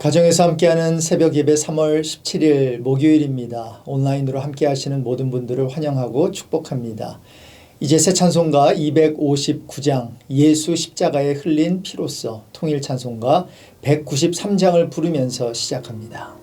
가정에서 함께하는 새벽 예배 3월 17일 목요일입니다. 온라인으로 함께하시는 모든 분들을 환영하고 축복합니다. 이제 새 찬송가 259장 예수 십자가에 흘린 피로써 통일 찬송가 193장을 부르면서 시작합니다.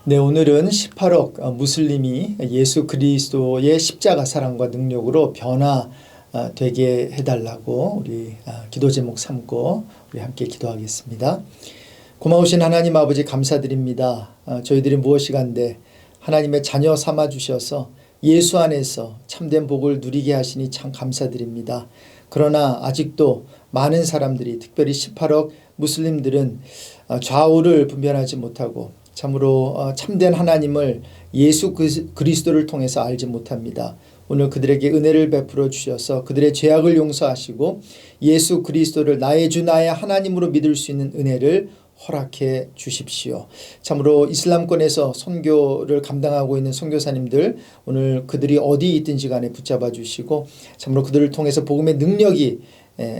네, 오늘은 18억 무슬림이 예수 그리스도의 십자가 사랑과 능력으로 변화되게 해달라고 우리 기도 제목 삼고 우리 함께 기도하겠습니다. 고마우신 하나님 아버지 감사드립니다. 저희들이 무엇이간데 하나님의 자녀 삼아 주셔서 예수 안에서 참된 복을 누리게 하시니 참 감사드립니다. 그러나 아직도 많은 사람들이 특별히 18억 무슬림들은 좌우를 분별하지 못하고 참으로 참된 하나님을 예수 그리스도를 통해서 알지 못합니다. 오늘 그들에게 은혜를 베풀어 주셔서 그들의 죄악을 용서하시고 예수 그리스도를 나의 주 나의 하나님으로 믿을 수 있는 은혜를 허락해 주십시오. 참으로 이슬람권에서 선교를 감당하고 있는 선교사님들 오늘 그들이 어디 있든지 간에 붙잡아 주시고 참으로 그들을 통해서 복음의 능력이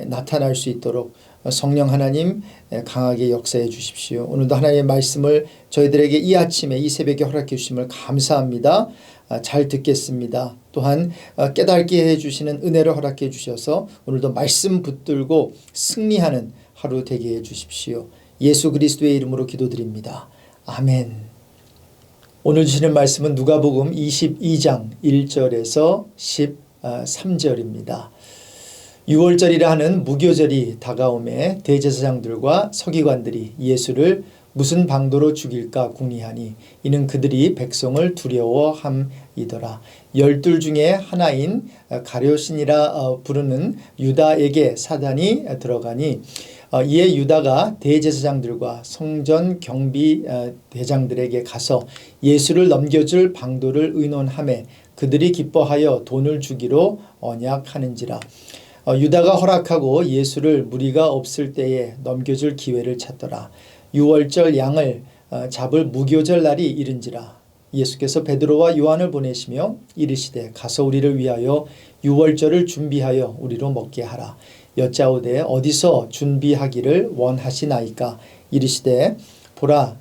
나타날 수 있도록 성령 하나님 강하게 역사해 주십시오. 오늘도 하나님의 말씀을 저희들에게 이 아침에 이 새벽에 허락해 주심을 감사합니다. 잘 듣겠습니다. 또한 깨닫게 해주시는 은혜를 허락해 주셔서 오늘도 말씀 붙들고 승리하는 하루 되게 해 주십시오. 예수 그리스도의 이름으로 기도드립니다. 아멘. 오늘 주시는 말씀은 누가복음 22장 1절에서 13절입니다. 6월절이라 하는 무교절이 다가오매 대제사장들과 서기관들이 예수를 무슨 방도로 죽일까 궁리하니 이는 그들이 백성을 두려워함이더라. 12 중에 하나인 가룟신이라 부르는 유다에게 사단이 들어가니 이에 유다가 대제사장들과 성전 경비 대장들에게 가서 예수를 넘겨줄 방도를 의논하매 그들이 기뻐하여 돈을 주기로 언약하는지라. 유다가 허락하고 예수를 무리가 없을 때에 넘겨줄 기회를 찾더라. 유월절 양을 잡을 무교절 날이 이른지라. 예수께서 베드로와 요한을 보내시며 이르시되 가서 우리를 위하여 유월절을 준비하여 우리로 먹게 하라. 여짜오되 어디서 준비하기를 원하시나이까. 이르시되 보라,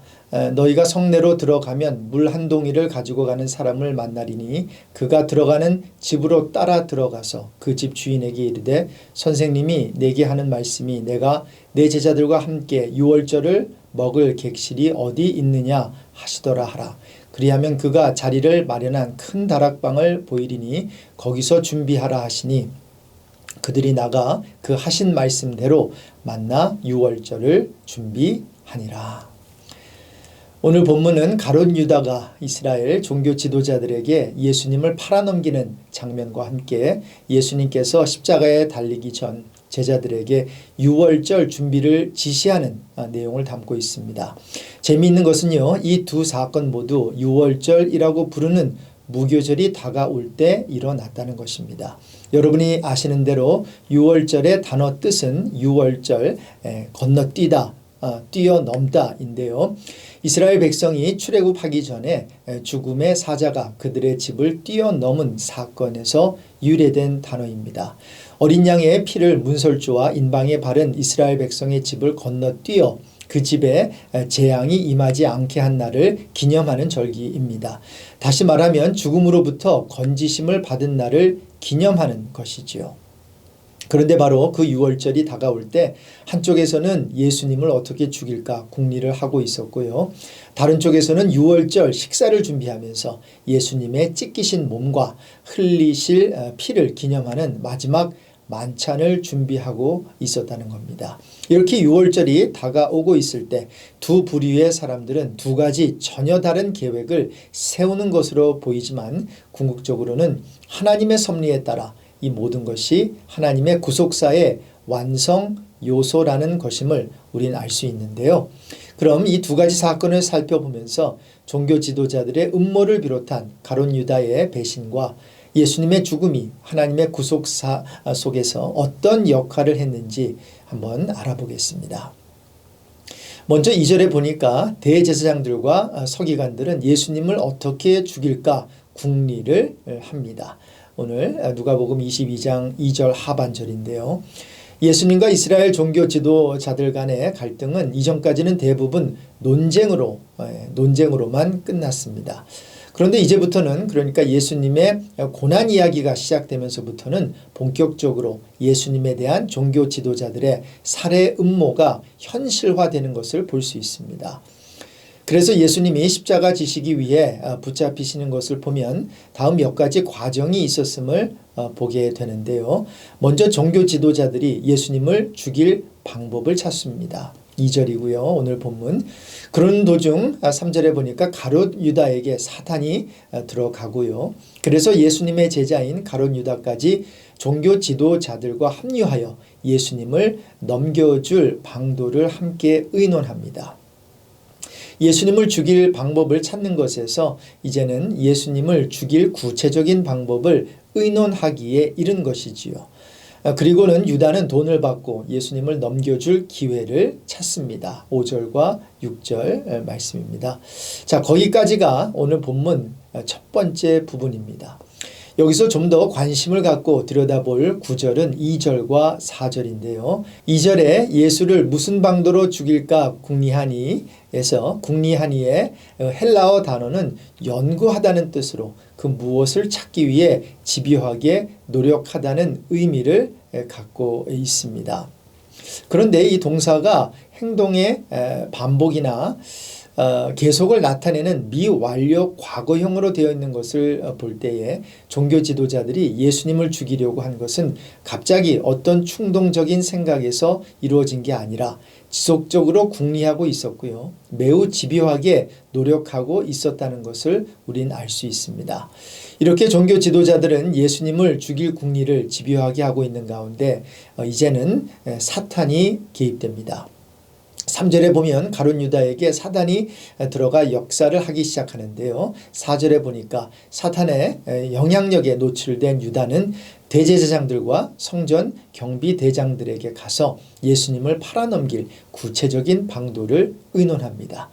너희가 성내로 들어가면 물 한 동이를 가지고 가는 사람을 만나리니 그가 들어가는 집으로 따라 들어가서 그 집 주인에게 이르되 선생님이 내게 하는 말씀이 내가 내 제자들과 함께 유월절을 먹을 객실이 어디 있느냐 하시더라 하라. 그리하면 그가 자리를 마련한 큰 다락방을 보이리니 거기서 준비하라 하시니 그들이 나가 그 하신 말씀대로 만나 유월절을 준비하니라. 오늘 본문은 가룟 유다가 이스라엘 종교 지도자들에게 예수님을 팔아넘기는 장면과 함께 예수님께서 십자가에 달리기 전 제자들에게 유월절 준비를 지시하는 내용을 담고 있습니다. 재미있는 것은요, 이 두 사건 모두 유월절이라고 부르는 무교절이 다가올 때 일어났다는 것입니다. 여러분이 아시는 대로 유월절의 단어 뜻은 유월절, 건너뛰다, 뛰어넘다인데요. 이스라엘 백성이 출애굽하기 전에 죽음의 사자가 그들의 집을 뛰어넘은 사건에서 유래된 단어입니다. 어린 양의 피를 문설주와 인방에 바른 이스라엘 백성의 집을 건너뛰어 그 집에 재앙이 임하지 않게 한 날을 기념하는 절기입니다. 다시 말하면 죽음으로부터 건지심을 받은 날을 기념하는 것이지요. 그런데 바로 그 유월절이 다가올 때 한쪽에서는 예수님을 어떻게 죽일까 궁리를 하고 있었고요. 다른 쪽에서는 유월절 식사를 준비하면서 예수님의 찢기신 몸과 흘리실 피를 기념하는 마지막 만찬을 준비하고 있었다는 겁니다. 이렇게 유월절이 다가오고 있을 때 두 부류의 사람들은 두 가지 전혀 다른 계획을 세우는 것으로 보이지만 궁극적으로는 하나님의 섭리에 따라 이 모든 것이 하나님의 구속사의 완성 요소라는 것임을 우리는 알 수 있는데요. 그럼 이 두 가지 사건을 살펴보면서 종교 지도자들의 음모를 비롯한 가룟 유다의 배신과 예수님의 죽음이 하나님의 구속사 속에서 어떤 역할을 했는지 한번 알아보겠습니다. 먼저 2절에 보니까 대제사장들과 서기관들은 예수님을 어떻게 죽일까 궁리를 합니다. 오늘 누가복음 22장 2절 하반절인데요. 예수님과 이스라엘 종교 지도자들 간의 갈등은 이전까지는 대부분 논쟁으로만 끝났습니다. 그런데 이제부터는 그러니까 예수님의 고난 이야기가 시작되면서부터는 본격적으로 예수님에 대한 종교 지도자들의 살해 음모가 현실화되는 것을 볼 수 있습니다. 그래서 예수님이 십자가 지시기 위해 붙잡히시는 것을 보면 다음 몇 가지 과정이 있었음을 보게 되는데요. 먼저 종교 지도자들이 예수님을 죽일 방법을 찾습니다. 2절이고요. 오늘 본문. 그런 도중 3절에 보니까 가룟 유다에게 사탄이 들어가고요. 그래서 예수님의 제자인 가룟 유다까지 종교 지도자들과 합류하여 예수님을 넘겨줄 방도를 함께 의논합니다. 예수님을 죽일 방법을 찾는 것에서 이제는 예수님을 죽일 구체적인 방법을 의논하기에 이른 것이지요. 그리고는 유다는 돈을 받고 예수님을 넘겨줄 기회를 찾습니다. 5절과 6절 말씀입니다. 자, 거기까지가 오늘 본문 첫 번째 부분입니다. 여기서 좀 더 관심을 갖고 들여다볼 구절은 2절과 4절인데요. 2절에 예수를 무슨 방도로 죽일까 궁리하니에서 궁리하니의 헬라어 단어는 연구하다는 뜻으로 그 무엇을 찾기 위해 집요하게 노력하다는 의미를 갖고 있습니다. 그런데 이 동사가 행동의 반복이나 계속을 나타내는 미완료 과거형으로 되어 있는 것을 볼 때에 종교 지도자들이 예수님을 죽이려고 한 것은 갑자기 어떤 충동적인 생각에서 이루어진 게 아니라 지속적으로 궁리하고 있었고요. 매우 집요하게 노력하고 있었다는 것을 우린 알 수 있습니다. 이렇게 종교 지도자들은 예수님을 죽일 궁리를 집요하게 하고 있는 가운데 이제는 사탄이 개입됩니다. 3절에 보면 가룟 유다에게 사단이 들어가 역사를 하기 시작하는데요. 4절에 보니까 사탄의 영향력에 노출된 유다는 대제사장들과 성전 경비대장들에게 가서 예수님을 팔아넘길 구체적인 방도를 의논합니다.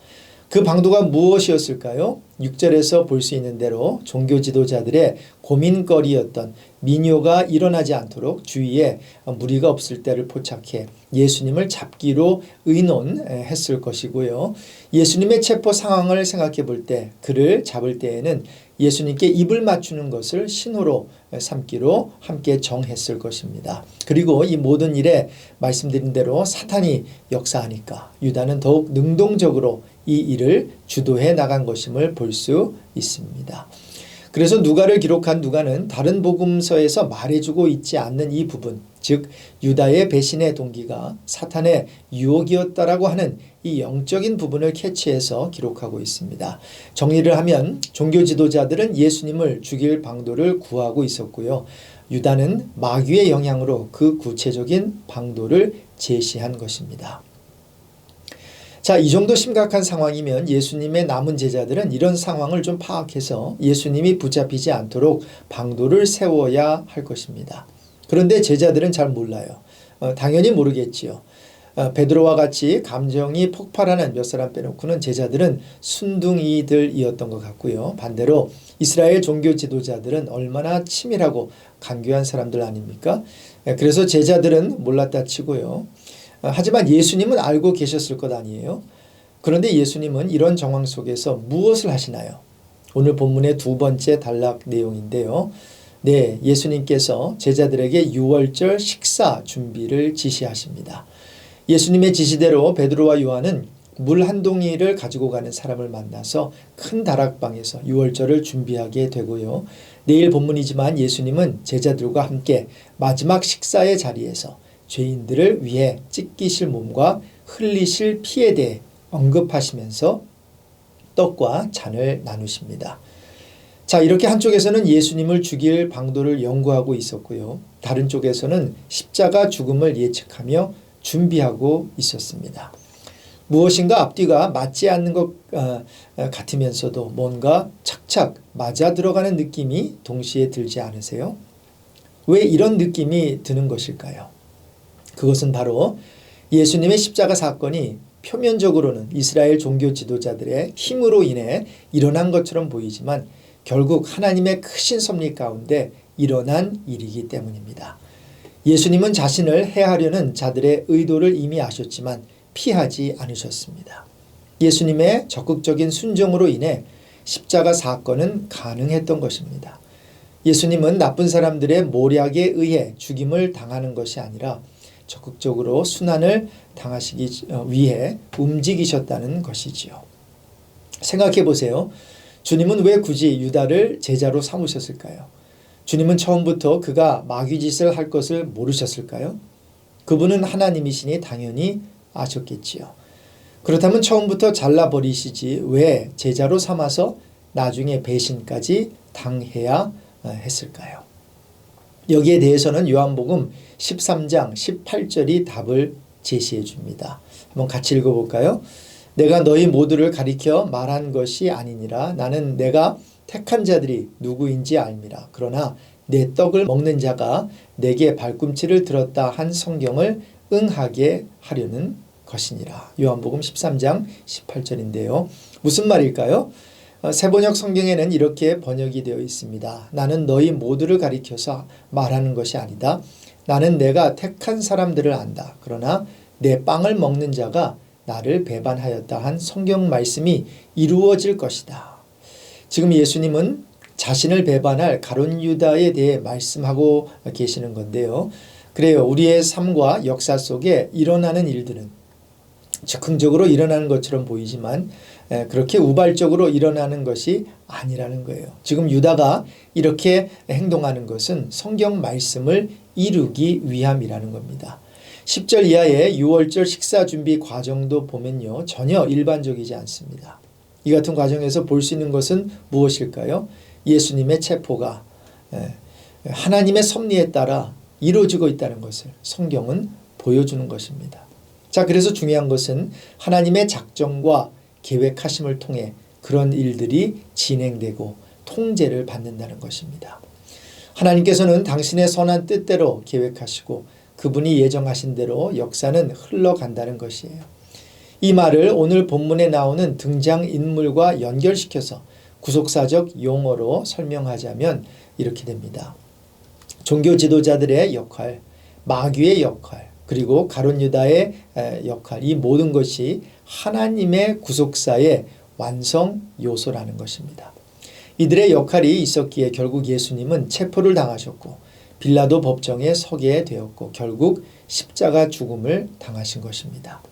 그 방도가 무엇이었을까요? 6절에서 볼 수 있는 대로 종교 지도자들의 고민거리였던 민요가 일어나지 않도록 주위에 무리가 없을 때를 포착해 예수님을 잡기로 의논했을 것이고요. 예수님의 체포 상황을 생각해 볼 때 그를 잡을 때에는 예수님께 입을 맞추는 것을 신호로 삼기로 함께 정했을 것입니다. 그리고 이 모든 일에 말씀드린 대로 사탄이 역사하니까 유다는 더욱 능동적으로 이 일을 주도해 나간 것임을 볼 수 있습니다. 그래서 누가를 기록한 누가는 다른 복음서에서 말해주고 있지 않는 이 부분, 즉 유다의 배신의 동기가 사탄의 유혹이었다라고 하는 이 영적인 부분을 캐치해서 기록하고 있습니다. 정리를 하면 종교 지도자들은 예수님을 죽일 방도를 구하고 있었고요. 유다는 마귀의 영향으로 그 구체적인 방도를 제시한 것입니다. 자, 이 정도 심각한 상황이면 예수님의 남은 제자들은 이런 상황을 좀 파악해서 예수님이 붙잡히지 않도록 방도를 세워야 할 것입니다. 그런데 제자들은 잘 몰라요. 당연히 모르겠지요. 베드로와 같이 감정이 폭발하는 몇 사람 빼놓고는 제자들은 순둥이들이었던 것 같고요. 반대로 이스라엘 종교 지도자들은 얼마나 치밀하고 간교한 사람들 아닙니까? 그래서 제자들은 몰랐다 치고요. 하지만 예수님은 알고 계셨을 것 아니에요. 그런데 예수님은 이런 정황 속에서 무엇을 하시나요? 오늘 본문의 두 번째 단락 내용인데요. 네, 예수님께서 제자들에게 유월절 식사 준비를 지시하십니다. 예수님의 지시대로 베드로와 요한은 물 한 동이를 가지고 가는 사람을 만나서 큰 다락방에서 유월절을 준비하게 되고요. 내일 본문이지만 예수님은 제자들과 함께 마지막 식사의 자리에서 죄인들을 위해 찢기실 몸과 흘리실 피에 대해 언급하시면서 떡과 잔을 나누십니다. 자, 이렇게 한쪽에서는 예수님을 죽일 방도를 연구하고 있었고요. 다른 쪽에서는 십자가 죽음을 예측하며 준비하고 있었습니다. 무엇인가 앞뒤가 맞지 않는 것 같으면서도 뭔가 착착 맞아 들어가는 느낌이 동시에 들지 않으세요? 왜 이런 느낌이 드는 것일까요? 그것은 바로 예수님의 십자가 사건이 표면적으로는 이스라엘 종교 지도자들의 힘으로 인해 일어난 것처럼 보이지만 결국 하나님의 크신 섭리 가운데 일어난 일이기 때문입니다. 예수님은 자신을 해하려는 자들의 의도를 이미 아셨지만 피하지 않으셨습니다. 예수님의 적극적인 순종으로 인해 십자가 사건은 가능했던 것입니다. 예수님은 나쁜 사람들의 모략에 의해 죽임을 당하는 것이 아니라 적극적으로 순환을 당하시기 위해 움직이셨다는 것이지요. 생각해 보세요. 주님은 왜 굳이 유다를 제자로 삼으셨을까요? 주님은 처음부터 그가 마귀짓을 할 것을 모르셨을까요? 그분은 하나님이시니 당연히 아셨겠지요. 그렇다면 처음부터 잘라버리시지 왜 제자로 삼아서 나중에 배신까지 당해야 했을까요? 여기에 대해서는 요한복음 13장 18절이 답을 제시해 줍니다. 한번 같이 읽어볼까요? 내가 너희 모두를 가리켜 말한 것이 아니니라. 나는 내가 택한 자들이 누구인지 알미라. 그러나 내 떡을 먹는 자가 내게 발꿈치를 들었다 한 성경을 응하게 하려는 것이니라. 요한복음 13장 18절인데요. 무슨 말일까요? 세번역 성경에는 이렇게 번역이 되어 있습니다. 나는 너희 모두를 가리켜서 말하는 것이 아니다. 나는 내가 택한 사람들을 안다. 그러나 내 빵을 먹는 자가 나를 배반하였다 한 성경 말씀이 이루어질 것이다. 지금 예수님은 자신을 배반할 가룟 유다에 대해 말씀하고 계시는 건데요. 그래요. 우리의 삶과 역사 속에 일어나는 일들은 즉흥적으로 일어나는 것처럼 보이지만 그렇게 우발적으로 일어나는 것이 아니라는 거예요. 지금 유다가 이렇게 행동하는 것은 성경 말씀을 이루기 위함이라는 겁니다. 10절 이하의 6월절 식사 준비 과정도 보면요, 전혀 일반적이지 않습니다. 이 같은 과정에서 볼 수 있는 것은 무엇일까요? 예수님의 체포가 하나님의 섭리에 따라 이루어지고 있다는 것을 성경은 보여주는 것입니다. 자, 그래서 중요한 것은 하나님의 작정과 계획하심을 통해 그런 일들이 진행되고 통제를 받는다는 것입니다. 하나님께서는 당신의 선한 뜻대로 계획하시고 그분이 예정하신 대로 역사는 흘러간다는 것이에요. 이 말을 오늘 본문에 나오는 등장인물과 연결시켜서 구속사적 용어로 설명하자면 이렇게 됩니다. 종교 지도자들의 역할, 마귀의 역할, 그리고 가룟 유다의 역할, 이 모든 것이 하나님의 구속사의 완성 요소라는 것입니다. 이들의 역할이 있었기에 결국 예수님은 체포를 당하셨고 빌라도 법정에 서게 되었고 결국 십자가 죽음을 당하신 것입니다.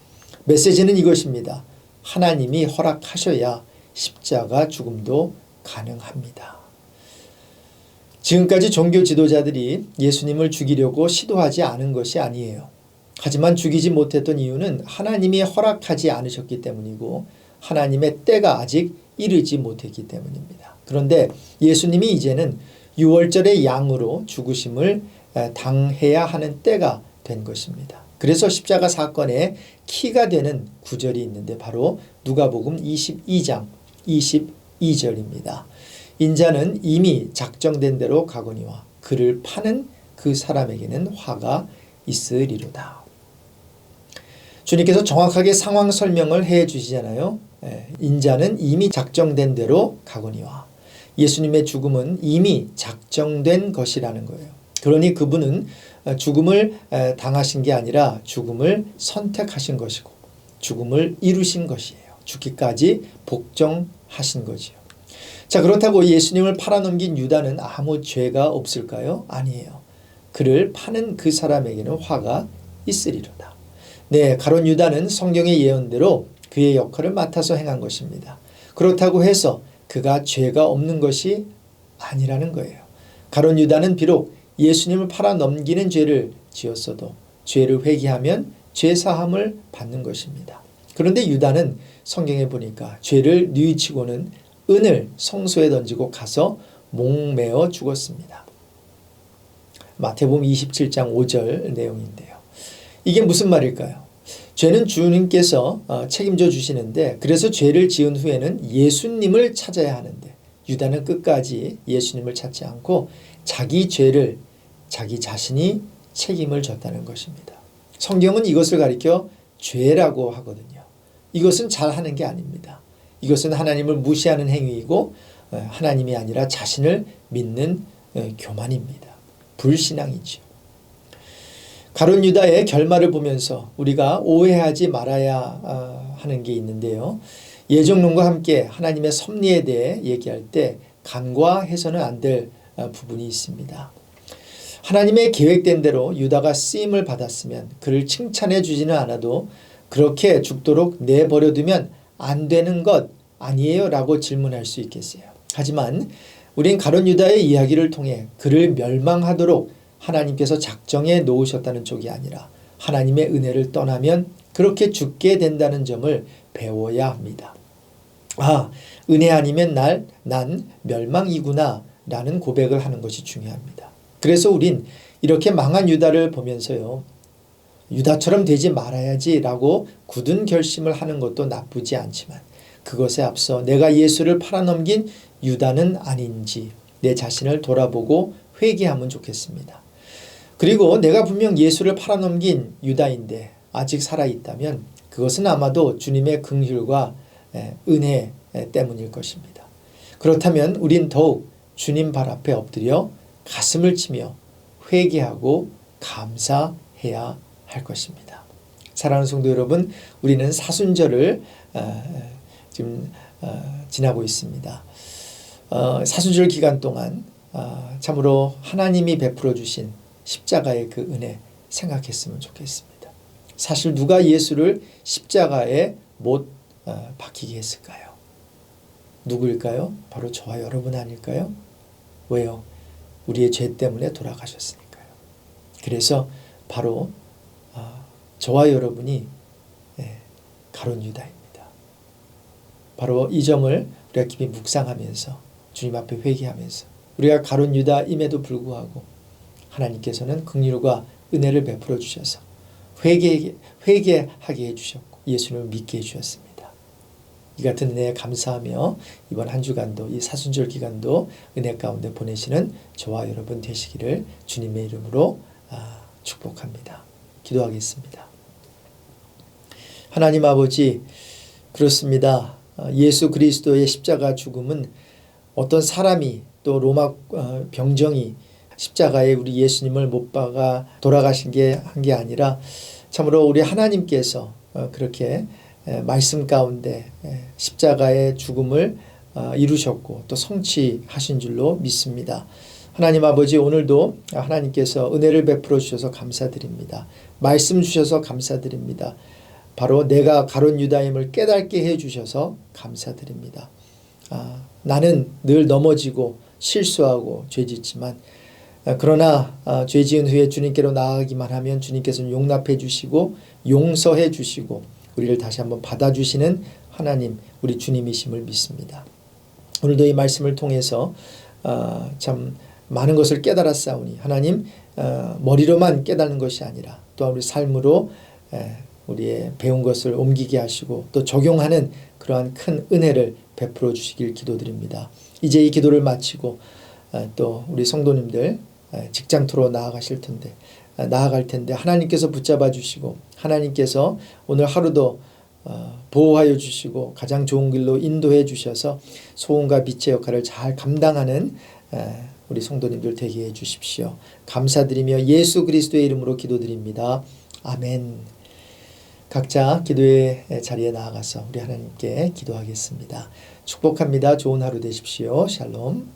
메시지는 이것입니다. 하나님이 허락하셔야 십자가 죽음도 가능합니다. 지금까지 종교 지도자들이 예수님을 죽이려고 시도하지 않은 것이 아니에요. 하지만 죽이지 못했던 이유는 하나님이 허락하지 않으셨기 때문이고 하나님의 때가 아직 이르지 못했기 때문입니다. 그런데 예수님이 이제는 6월절의 양으로 죽으심을 당해야 하는 때가 된 것입니다. 그래서 십자가 사건의 키가 되는 구절이 있는데 바로 누가복음 22장 22절입니다. 인자는 이미 작정된 대로 가거니와 그를 파는 그 사람에게는 화가 있으리로다. 주님께서 정확하게 상황 설명을 해 주시잖아요. 인자는 이미 작정된 대로 가거니와 예수님의 죽음은 이미 작정된 것이라는 거예요. 그러니 그분은 죽음을 당하신 게 아니라 죽음을 선택하신 것이고 죽음을 이루신 것이에요. 죽기까지 복종하신 거지요. 자, 그렇다고 예수님을 팔아넘긴 유다는 아무 죄가 없을까요? 아니에요. 그를 파는 그 사람에게는 화가 있으리로다. 네, 가룟 유다는 성경의 예언대로 그의 역할을 맡아서 행한 것입니다. 그렇다고 해서 그가 죄가 없는 것이 아니라는 거예요. 가룟 유다는 비록 예수님을 팔아넘기는 죄를 지었어도 죄를 회개하면 죄사함을 받는 것입니다. 그런데 유다는 성경에 보니까 죄를 뉘우치고는 은을 성소에 던지고 가서 목매어 죽었습니다. 마태복음 27장 5절 내용인데요. 이게 무슨 말일까요? 죄는 주님께서 책임져 주시는데 그래서 죄를 지은 후에는 예수님을 찾아야 하는데 유다는 끝까지 예수님을 찾지 않고 자기 죄를 자기 자신이 책임을 졌다는 것입니다. 성경은 이것을 가리켜 죄라고 하거든요. 이것은 잘하는 게 아닙니다. 이것은 하나님을 무시하는 행위이고 하나님이 아니라 자신을 믿는 교만입니다. 불신앙이죠. 가룟 유다의 결말을 보면서 우리가 오해하지 말아야 하는 게 있는데요. 예정론과 함께 하나님의 섭리에 대해 얘기할 때 간과해서는 안 될 부분이 있습니다. 하나님의 계획된 대로 유다가 쓰임을 받았으면 그를 칭찬해 주지는 않아도 그렇게 죽도록 내버려두면 안 되는 것 아니에요? 라고 질문할 수 있겠어요. 하지만 우린 가룟 유다의 이야기를 통해 그를 멸망하도록 하나님께서 작정해 놓으셨다는 쪽이 아니라 하나님의 은혜를 떠나면 그렇게 죽게 된다는 점을 배워야 합니다. 아, 은혜 아니면 난 멸망이구나 라는 고백을 하는 것이 중요합니다. 그래서 우린 이렇게 망한 유다를 보면서요. 유다처럼 되지 말아야지 라고 굳은 결심을 하는 것도 나쁘지 않지만 그것에 앞서 내가 예수를 팔아넘긴 유다는 아닌지 내 자신을 돌아보고 회개하면 좋겠습니다. 그리고 내가 분명 예수를 팔아넘긴 유다인데 아직 살아있다면 그것은 아마도 주님의 긍휼과 은혜 때문일 것입니다. 그렇다면 우린 더욱 주님 발 앞에 엎드려 가슴을 치며 회개하고 감사해야 할 것입니다. 사랑하는 성도 여러분, 우리는 사순절을 지금 지나고 있습니다. 사순절 기간 동안 참으로 하나님이 베풀어 주신 십자가의 그 은혜 생각했으면 좋겠습니다. 사실 누가 예수를 십자가에 못 박히게 했을까요? 누구일까요? 바로 저와 여러분 아닐까요? 왜요? 우리의 죄 때문에 돌아가셨으니까요. 그래서 바로 저와 여러분이 가룟 유다입니다. 바로 이 점을 우리가 깊이 묵상하면서 주님 앞에 회개하면서 우리가 가룟 유다임에도 불구하고 하나님께서는 긍휼과 은혜를 베풀어 주셔서 회개하게 해주셨고 예수님을 믿게 해주셨습니다. 이 같은 은혜에 감사하며 이번 한 주간도 이 사순절 기간도 은혜 가운데 보내시는 저와 여러분 되시기를 주님의 이름으로 축복합니다. 기도하겠습니다. 하나님 아버지, 그렇습니다. 예수 그리스도의 십자가 죽음은 어떤 사람이 또 로마 병정이 십자가에 우리 예수님을 못 박아 돌아가신 게 한 게 아니라 참으로 우리 하나님께서 그렇게 말씀 가운데 십자가의 죽음을 이루셨고 또 성취하신 줄로 믿습니다. 하나님 아버지, 오늘도 하나님께서 은혜를 베풀어 주셔서 감사드립니다. 말씀 주셔서 감사드립니다. 바로 내가 가룟 유다임을 깨닫게 해주셔서 감사드립니다. 나는 늘 넘어지고 실수하고 죄짓지만 그러나 죄 지은 후에 주님께로 나아가기만 하면 주님께서는 용납해 주시고 용서해 주시고 우리를 다시 한번 받아주시는 하나님, 우리 주님이심을 믿습니다. 오늘도 이 말씀을 통해서 참 많은 것을 깨달았사오니 하나님, 머리로만 깨닫는 것이 아니라 또한 우리 삶으로 우리의 배운 것을 옮기게 하시고 또 적용하는 그러한 큰 은혜를 베풀어 주시길 기도드립니다. 이제 이 기도를 마치고 또 우리 성도님들 직장터로 나아갈 텐데 하나님께서 붙잡아 주시고 하나님께서 오늘 하루도 보호하여 주시고 가장 좋은 길로 인도해 주셔서 소금과 빛의 역할을 잘 감당하는 우리 성도님들 되게 해 주십시오. 감사드리며 예수 그리스도의 이름으로 기도드립니다. 아멘. 각자 기도의 자리에 나아가서 우리 하나님께 기도하겠습니다. 축복합니다. 좋은 하루 되십시오. 샬롬.